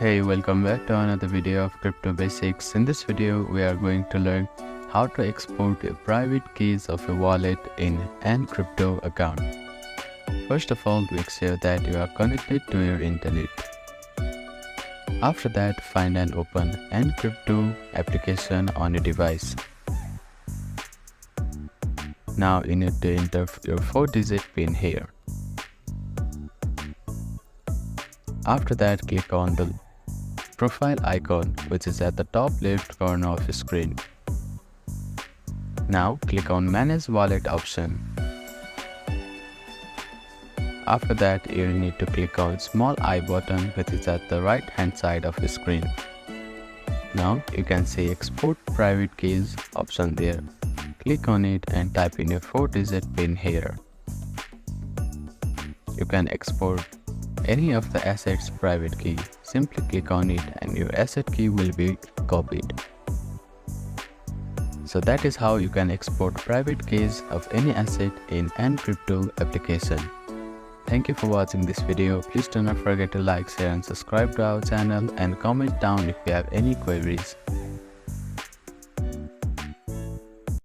Hey, welcome back to another video of Crypto Basics. In this video, we are going to learn how to export a private keys of a wallet in AnCrypto account. First of all, make sure that you are connected to your internet. After that, find and open AnCrypto application on your device. Now you need to enter your 4-digit PIN here. After that, click on the profile icon, which is at the top left corner of the screen. Now click on Manage Wallet option. After that, you need to click on small I button, which is at the right hand side of the screen. Now you can see Export Private Keys option there. Click on it and type in your 4-digit PIN here. You can export any of the assets private key. Simply click on it and your asset key will be copied. So that is how you can export private keys of any asset in AnCrypto application. Thank you for watching this video. Please do not forget to like, share and subscribe to our channel and comment down if you have any queries.